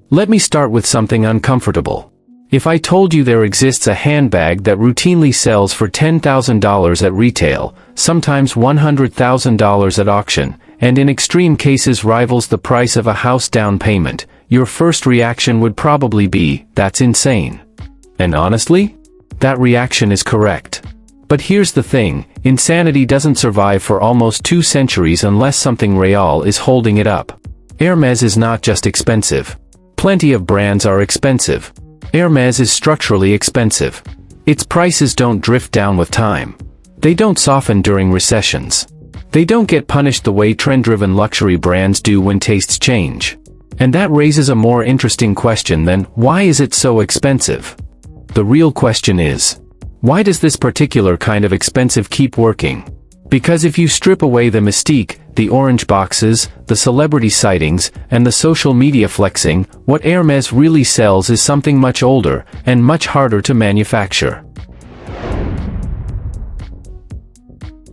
Let me start with something uncomfortable. If I told you there exists a handbag that routinely sells for $10,000 at retail, sometimes $100,000 at auction, and in extreme cases rivals the price of a house down payment, your first reaction would probably be, "That's insane." And honestly, that reaction is correct. But here's the thing, insanity doesn't survive for almost 2 centuries unless something real is holding it up. Hermès is not just expensive. Plenty of brands are expensive. Hermès is structurally expensive. Its prices don't drift down with time. They don't soften during recessions. They don't get punished the way trend-driven luxury brands do when tastes change. And that raises a more interesting question than, why is it so expensive? The real question is, why does this particular kind of expensive keep working? Because if you strip away the mystique, the orange boxes, the celebrity sightings, and the social media flexing, what Hermès really sells is something much older, and much harder to manufacture.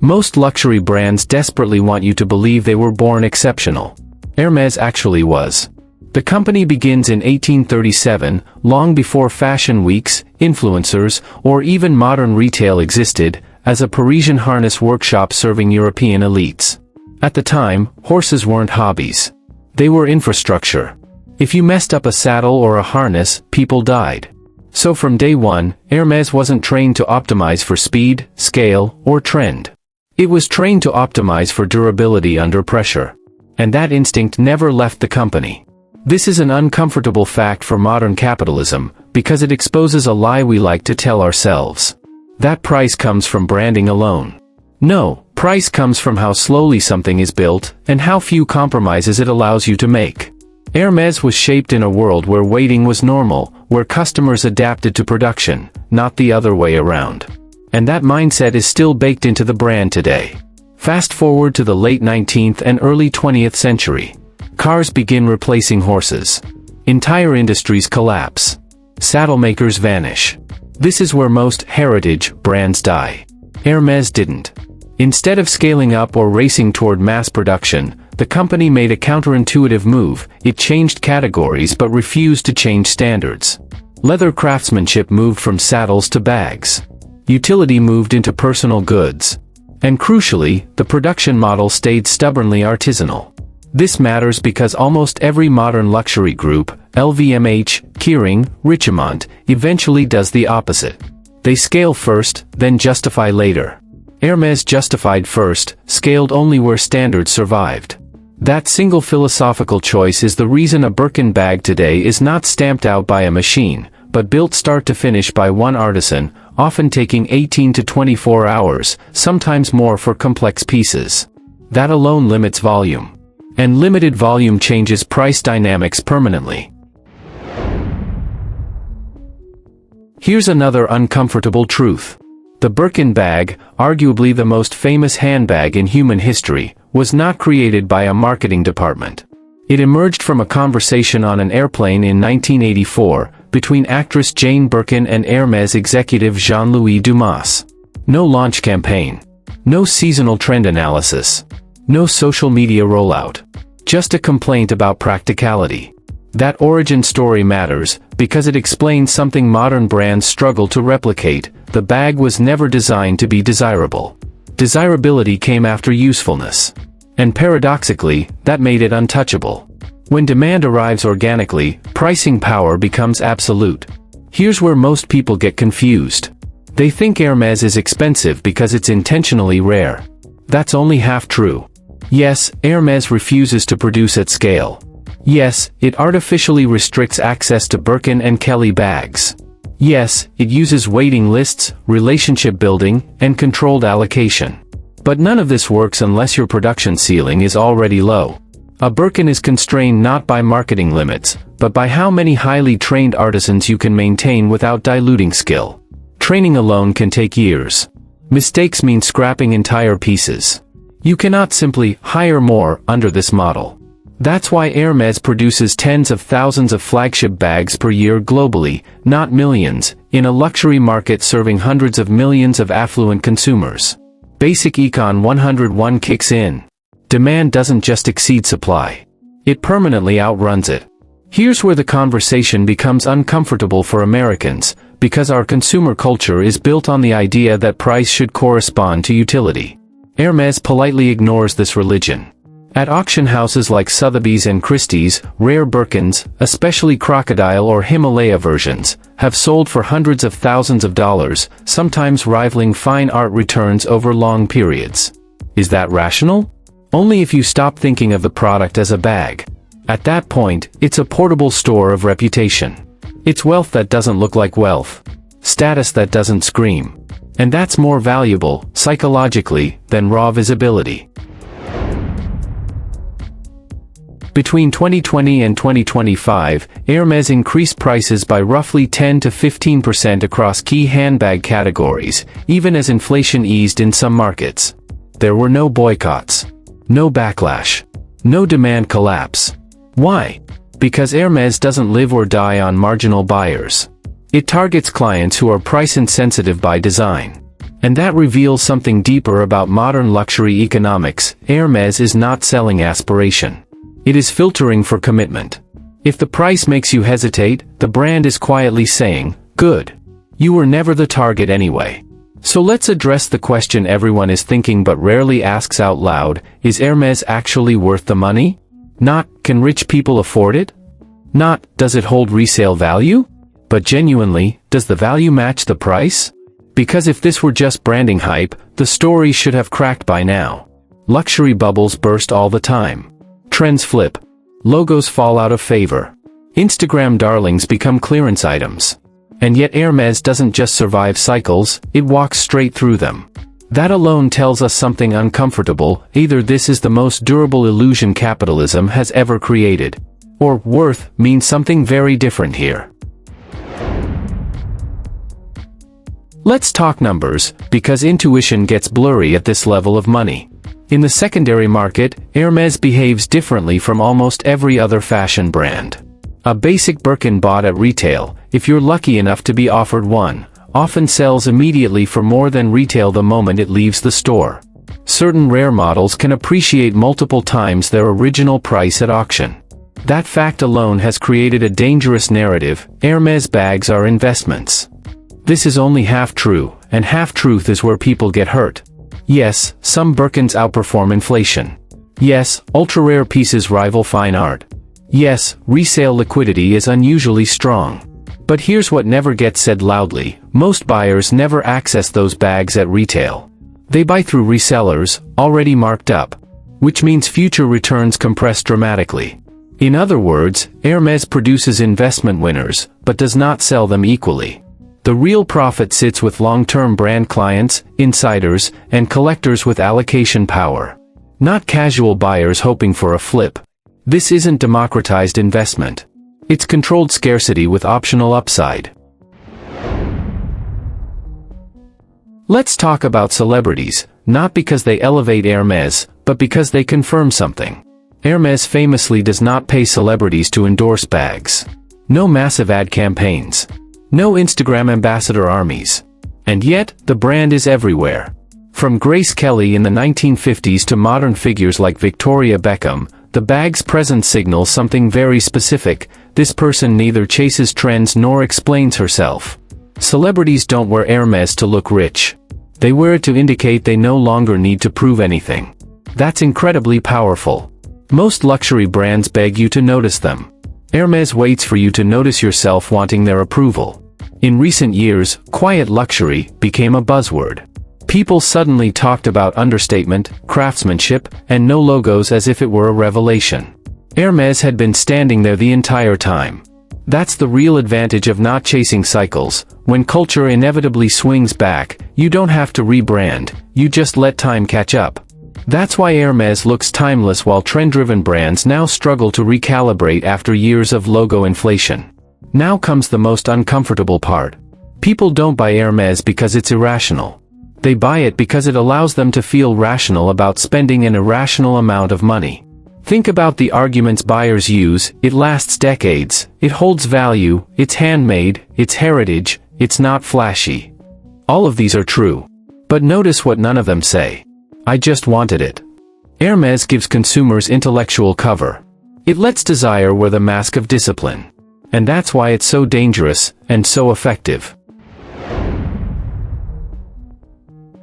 Most luxury brands desperately want you to believe they were born exceptional. Hermès actually was. The company begins in 1837, long before fashion weeks, influencers, or even modern retail existed, as a Parisian harness workshop serving European elites. At the time, horses weren't hobbies. They were infrastructure. If you messed up a saddle or a harness, people died. So from day one, Hermès wasn't trained to optimize for speed, scale, or trend. It was trained to optimize for durability under pressure. And that instinct never left the company. This is an uncomfortable fact for modern capitalism, because it exposes a lie we like to tell ourselves. That price comes from branding alone. No, price comes from how slowly something is built, and how few compromises it allows you to make. Hermès was shaped in a world where waiting was normal, where customers adapted to production, not the other way around. And that mindset is still baked into the brand today. Fast forward to the late 19th and early 20th century. Cars begin replacing horses. Entire industries collapse. Saddle makers vanish. This is where most heritage brands die. Hermès didn't. Instead of scaling up or racing toward mass production, the company made a counterintuitive move. It changed categories but refused to change standards. Leather craftsmanship moved from saddles to bags. Utility moved into personal goods. And crucially, the production model stayed stubbornly artisanal. This matters because almost every modern luxury group, LVMH, Kering, Richemont, eventually does the opposite. They scale first, then justify later. Hermès justified first, scaled only where standards survived. That single philosophical choice is the reason a Birkin bag today is not stamped out by a machine, but built start to finish by one artisan, often taking 18 to 24 hours, sometimes more for complex pieces. That alone limits volume. And limited volume changes price dynamics permanently. Here's another uncomfortable truth. The Birkin bag, arguably the most famous handbag in human history, was not created by a marketing department. It emerged from a conversation on an airplane in 1984, between actress Jane Birkin and Hermès executive Jean-Louis Dumas. No launch campaign. No seasonal trend analysis. No social media rollout. Just a complaint about practicality. That origin story matters, because it explains something modern brands struggle to replicate. The bag was never designed to be desirable. Desirability came after usefulness. And paradoxically, that made it untouchable. When demand arrives organically, pricing power becomes absolute. Here's where most people get confused. They think Hermès is expensive because it's intentionally rare. That's only half true. Yes, Hermès refuses to produce at scale. Yes, it artificially restricts access to Birkin and Kelly bags. Yes, it uses waiting lists, relationship building, and controlled allocation. But none of this works unless your production ceiling is already low. A Birkin is constrained not by marketing limits, but by how many highly trained artisans you can maintain without diluting skill. Training alone can take years. Mistakes mean scrapping entire pieces. You cannot simply hire more under this model. That's why Hermès produces tens of thousands of flagship bags per year globally, not millions, in a luxury market serving hundreds of millions of affluent consumers. Basic Econ 101 kicks in. Demand doesn't just exceed supply. It permanently outruns it. Here's where the conversation becomes uncomfortable for Americans, because our consumer culture is built on the idea that price should correspond to utility. Hermès politely ignores this religion. At auction houses like Sotheby's and Christie's, rare Birkins, especially crocodile or Himalaya versions, have sold for hundreds of thousands of dollars, sometimes rivaling fine art returns over long periods. Is that rational? Only if you stop thinking of the product as a bag. At that point, it's a portable store of reputation. It's wealth that doesn't look like wealth. Status that doesn't scream. And that's more valuable, psychologically, than raw visibility. Between 2020 and 2025, Hermès increased prices by roughly 10 to 15% across key handbag categories, even as inflation eased in some markets. There were no boycotts. No backlash. No demand collapse. Why? Because Hermès doesn't live or die on marginal buyers. It targets clients who are price-insensitive by design. And that reveals something deeper about modern luxury economics. Hermès is not selling aspiration. It is filtering for commitment. If the price makes you hesitate, the brand is quietly saying, "Good. You were never the target anyway." So let's address the question everyone is thinking but rarely asks out loud: is Hermès actually worth the money? Not, can rich people afford it? Not, does it hold resale value? But genuinely, does the value match the price? Because if this were just branding hype, the story should have cracked by now. Luxury bubbles burst all the time. Trends flip. Logos fall out of favor. Instagram darlings become clearance items. And yet Hermès doesn't just survive cycles, it walks straight through them. That alone tells us something uncomfortable: either this is the most durable illusion capitalism has ever created, or worth means something very different here. Let's talk numbers, because intuition gets blurry at this level of money. In the secondary market, Hermès behaves differently from almost every other fashion brand. A basic Birkin bought at retail, if you're lucky enough to be offered one, often sells immediately for more than retail the moment it leaves the store. Certain rare models can appreciate multiple times their original price at auction. That fact alone has created a dangerous narrative: Hermès bags are investments. This is only half true, and half-truth is where people get hurt. Yes, some Birkins outperform inflation. Yes, ultra-rare pieces rival fine art. Yes, resale liquidity is unusually strong. But here's what never gets said loudly: most buyers never access those bags at retail. They buy through resellers, already marked up. Which means future returns compress dramatically. In other words, Hermès produces investment winners, but does not sell them equally. The real profit sits with long-term brand clients, insiders, and collectors with allocation power. Not casual buyers hoping for a flip. This isn't democratized investment. It's controlled scarcity with optional upside. Let's talk about celebrities, not because they elevate Hermès, but because they confirm something. Hermès famously does not pay celebrities to endorse bags. No massive ad campaigns. No Instagram ambassador armies. And yet, the brand is everywhere. From Grace Kelly in the 1950s to modern figures like Victoria Beckham, the bag's presence signals something very specific: this person neither chases trends nor explains herself. Celebrities don't wear Hermès to look rich. They wear it to indicate they no longer need to prove anything. That's incredibly powerful. Most luxury brands beg you to notice them. Hermès waits for you to notice yourself wanting their approval. In recent years, quiet luxury became a buzzword. People suddenly talked about understatement, craftsmanship, and no logos as if it were a revelation. Hermès had been standing there the entire time. That's the real advantage of not chasing cycles. When culture inevitably swings back, you don't have to rebrand, you just let time catch up. That's why Hermès looks timeless while trend-driven brands now struggle to recalibrate after years of logo inflation. Now comes the most uncomfortable part. People don't buy Hermès because it's irrational. They buy it because it allows them to feel rational about spending an irrational amount of money. Think about the arguments buyers use: it lasts decades, it holds value, it's handmade, it's heritage, it's not flashy. All of these are true. But notice what none of them say. I just wanted it. Hermès gives consumers intellectual cover. It lets desire wear the mask of discipline. And that's why it's so dangerous, and so effective.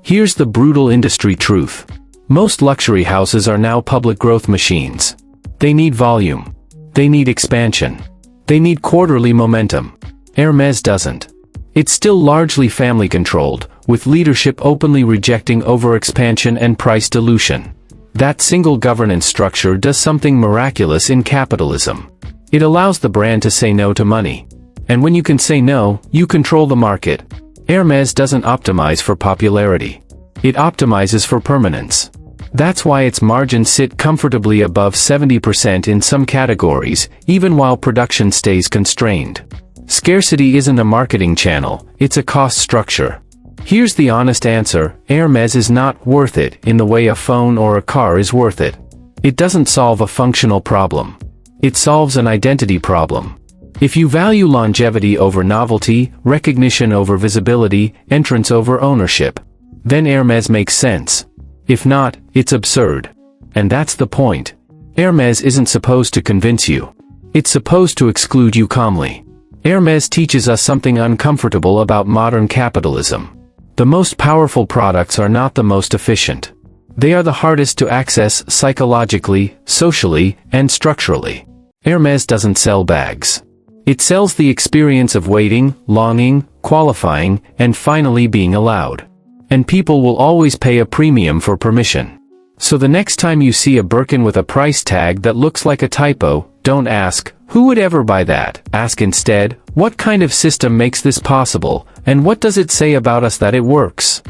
Here's the brutal industry truth. Most luxury houses are now public growth machines. They need volume. They need expansion. They need quarterly momentum. Hermès doesn't. It's still largely family-controlled, with leadership openly rejecting overexpansion and price dilution. That single governance structure does something miraculous in capitalism. It allows the brand to say no to money. And when you can say no, you control the market. Hermès doesn't optimize for popularity. It optimizes for permanence. That's why its margins sit comfortably above 70% in some categories, even while production stays constrained. Scarcity isn't a marketing channel, it's a cost structure. Here's the honest answer: Hermès is not worth it in the way a phone or a car is worth it. It doesn't solve a functional problem. It solves an identity problem. If you value longevity over novelty, recognition over visibility, entrance over ownership, then Hermès makes sense. If not, it's absurd. And that's the point. Hermès isn't supposed to convince you. It's supposed to exclude you calmly. Hermès teaches us something uncomfortable about modern capitalism. The most powerful products are not the most efficient. They are the hardest to access psychologically, socially, and structurally. Hermès doesn't sell bags. It sells the experience of waiting, longing, qualifying, and finally being allowed. And people will always pay a premium for permission. So the next time you see a Birkin with a price tag that looks like a typo, don't ask, "Who would ever buy that?" Ask instead, "What kind of system makes this possible, and what does it say about us that it works?"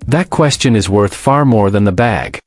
That question is worth far more than the bag.